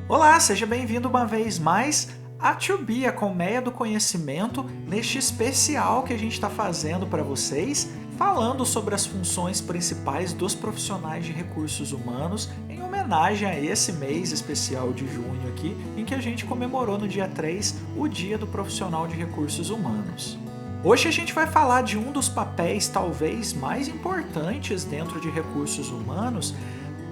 Olá, seja bem-vindo uma vez mais a To Be, a colmeia do conhecimento, neste especial que a gente está fazendo para vocês, falando sobre as funções principais dos profissionais de recursos humanos, em homenagem a esse mês especial de junho aqui, em que a gente comemorou no dia 3 o Dia do Profissional de Recursos Humanos. Hoje a gente vai falar de um dos papéis talvez mais importantes dentro de recursos humanos,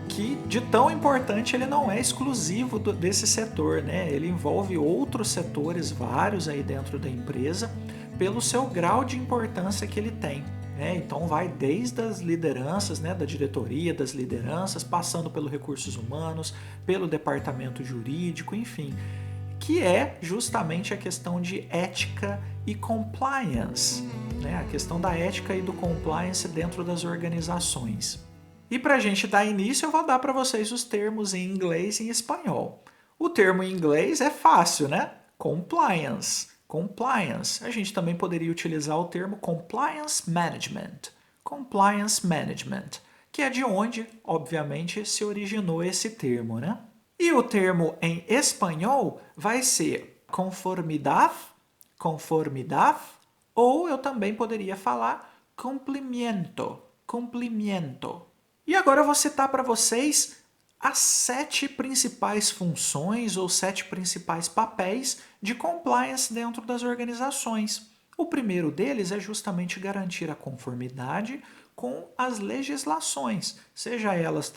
que de tão importante ele não é exclusivo desse setor, né? Ele envolve outros setores, vários aí dentro da empresa, pelo seu grau de importância que ele tem. Né? Então vai desde as lideranças, né, da diretoria, das lideranças, passando pelos recursos humanos, pelo departamento jurídico, enfim, que é justamente a questão de ética e compliance, né? A questão da ética e do compliance dentro das organizações. E para a gente dar início, eu vou dar para vocês os termos em inglês e em espanhol. O termo em inglês é fácil, né? Compliance. Compliance. A gente também poderia utilizar o termo compliance management. Compliance management, que é de onde, obviamente, se originou esse termo, né? E o termo em espanhol vai ser conformidade, conformidade, ou eu também poderia falar cumplimiento, cumplimiento. E agora eu vou citar para vocês as 7 principais funções ou 7 principais papéis de compliance dentro das organizações. O primeiro deles é justamente garantir a conformidade com as legislações, seja elas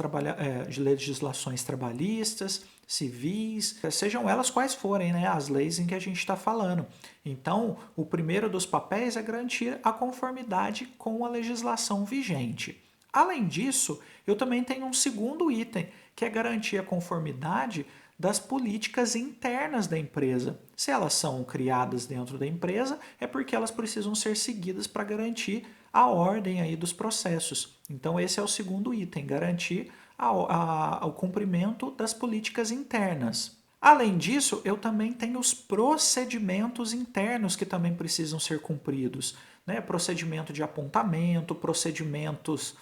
legislações trabalhistas, civis, sejam elas quais forem, né, as leis em que a gente está falando. Então, o primeiro dos papéis é garantir a conformidade com a legislação vigente. Além disso, eu também tenho um segundo item, que é garantir a conformidade das políticas internas da empresa. Se elas são criadas dentro da empresa, é porque elas precisam ser seguidas para garantir a ordem aí dos processos. Então esse é o segundo item, garantir o cumprimento das políticas internas. Além disso, eu também tenho os procedimentos internos que também precisam ser cumpridos, né? Procedimento de apontamento, procedimentos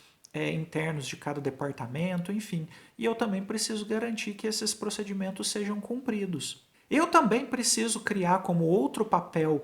internos de cada departamento, enfim. E eu também preciso garantir que esses procedimentos sejam cumpridos. Eu também preciso criar como outro papel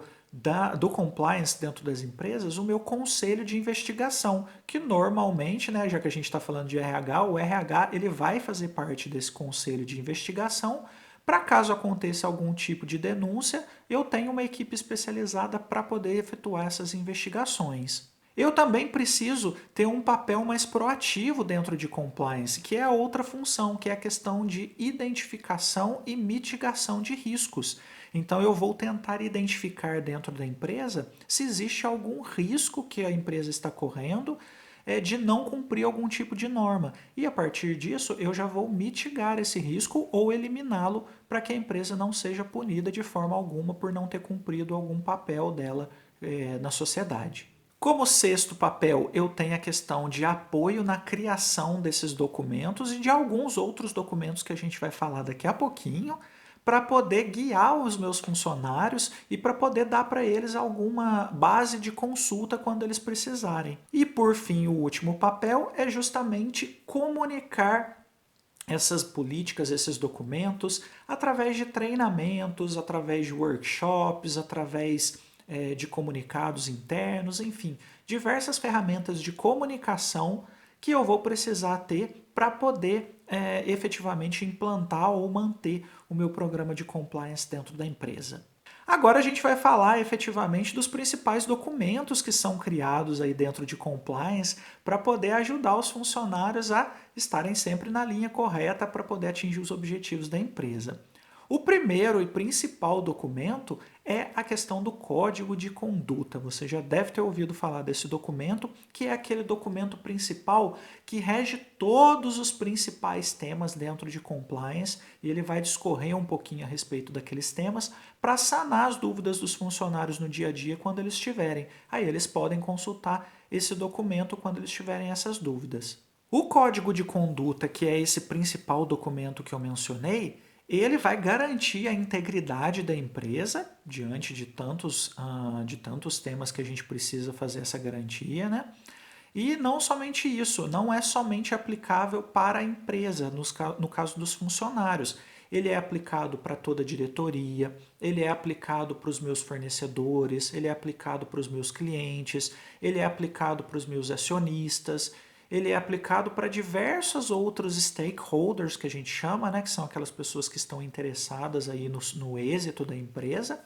do compliance dentro das empresas o meu conselho de investigação, que normalmente, né, já que a gente está falando de RH, o RH ele vai fazer parte desse conselho de investigação para caso aconteça algum tipo de denúncia, eu tenho uma equipe especializada para poder efetuar essas investigações. Eu também preciso ter um papel mais proativo dentro de compliance, que é a outra função, que é a questão de identificação e mitigação de riscos. Então eu vou tentar identificar dentro da empresa se existe algum risco que a empresa está correndo de não cumprir algum tipo de norma. E a partir disso eu já vou mitigar esse risco ou eliminá-lo para que a empresa não seja punida de forma alguma por não ter cumprido algum papel dela na sociedade. Como sexto papel, eu tenho a questão de apoio na criação desses documentos e de alguns outros documentos que a gente vai falar daqui a pouquinho, para poder guiar os meus funcionários e para poder dar para eles alguma base de consulta quando eles precisarem. E por fim, o último papel é justamente comunicar essas políticas, esses documentos, através de treinamentos, através de workshops, através de comunicados internos, enfim, diversas ferramentas de comunicação que eu vou precisar ter para poder efetivamente implantar ou manter o meu programa de compliance dentro da empresa. Agora a gente vai falar efetivamente dos principais documentos que são criados aí dentro de compliance para poder ajudar os funcionários a estarem sempre na linha correta para poder atingir os objetivos da empresa. O primeiro e principal documento é a questão do código de conduta. Você já deve ter ouvido falar desse documento, que é aquele documento principal que rege todos os principais temas dentro de compliance e ele vai discorrer um pouquinho a respeito daqueles temas para sanar as dúvidas dos funcionários no dia a dia quando eles tiverem. Aí eles podem consultar esse documento quando eles tiverem essas dúvidas. O código de conduta, que é esse principal documento que eu mencionei, ele vai garantir a integridade da empresa diante de tantos temas que a gente precisa fazer essa garantia, né? E não somente isso, não é somente aplicável para a empresa, no caso dos funcionários. ele é aplicado para toda a diretoria, ele é aplicado para os meus fornecedores, ele é aplicado para os meus clientes, ele é aplicado para os meus acionistas, ele é aplicado para diversos outros stakeholders que a gente chama, né, que são aquelas pessoas que estão interessadas aí no êxito da empresa,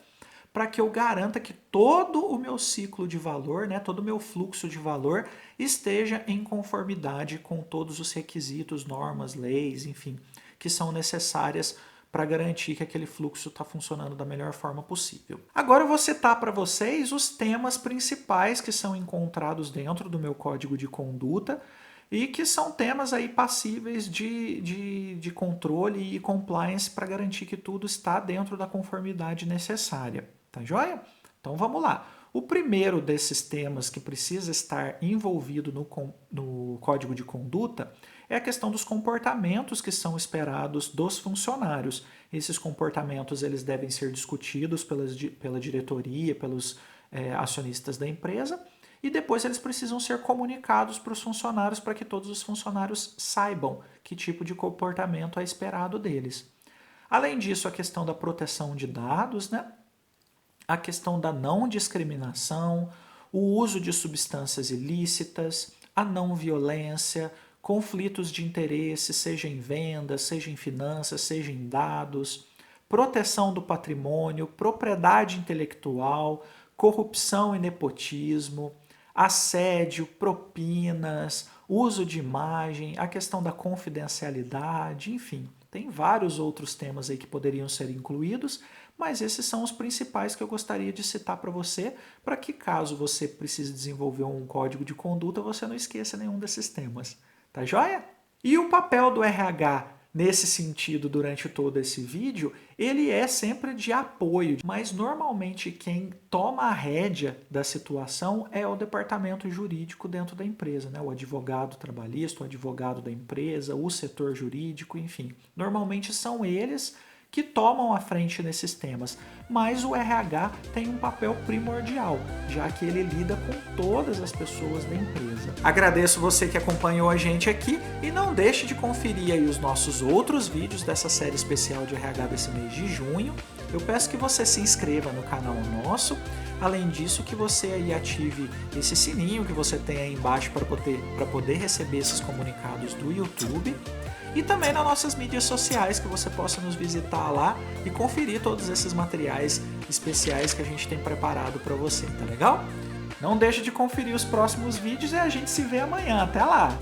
para que eu garanta que todo o meu ciclo de valor, né, todo o meu fluxo de valor esteja em conformidade com todos os requisitos, normas, leis, enfim, que são necessárias para garantir que aquele fluxo está funcionando da melhor forma possível. Agora eu vou citar para vocês os temas principais que são encontrados dentro do meu código de conduta e que são temas aí passíveis de controle e compliance para garantir que tudo está dentro da conformidade necessária. Tá joia? Então vamos lá. O primeiro desses temas que precisa estar envolvido no código de conduta é a questão dos comportamentos que são esperados dos funcionários. Esses comportamentos eles devem ser discutidos pela diretoria, pelos acionistas da empresa, e depois eles precisam ser comunicados para os funcionários para que todos os funcionários saibam que tipo de comportamento é esperado deles. Além disso, a questão da proteção de dados, né? A questão da não discriminação, o uso de substâncias ilícitas, a não violência, conflitos de interesse, seja em vendas, seja em finanças, seja em dados, proteção do patrimônio, propriedade intelectual, corrupção e nepotismo, assédio, propinas, uso de imagem, a questão da confidencialidade, enfim, tem vários outros temas aí que poderiam ser incluídos, mas esses são os principais que eu gostaria de citar para você, para que caso você precise desenvolver um código de conduta, você não esqueça nenhum desses temas. Tá joia? E o papel do RH nesse sentido durante todo esse vídeo, ele é sempre de apoio, mas normalmente quem toma a rédea da situação é o departamento jurídico dentro da empresa, né? O advogado trabalhista, o advogado da empresa, o setor jurídico, enfim. Normalmente são eles que tomam a frente nesses temas, mas o RH tem um papel primordial, já que ele lida com todas as pessoas da empresa. Agradeço você que acompanhou a gente aqui e não deixe de conferir aí os nossos outros vídeos dessa série especial de RH desse mês de junho. Eu peço que você se inscreva no canal nosso, além disso que você aí ative esse sininho que você tem aí embaixo para poder receber esses comunicados do YouTube. E também nas nossas mídias sociais, que você possa nos visitar lá e conferir todos esses materiais especiais que a gente tem preparado para você, tá legal? Não deixe de conferir os próximos vídeos e a gente se vê amanhã. Até lá!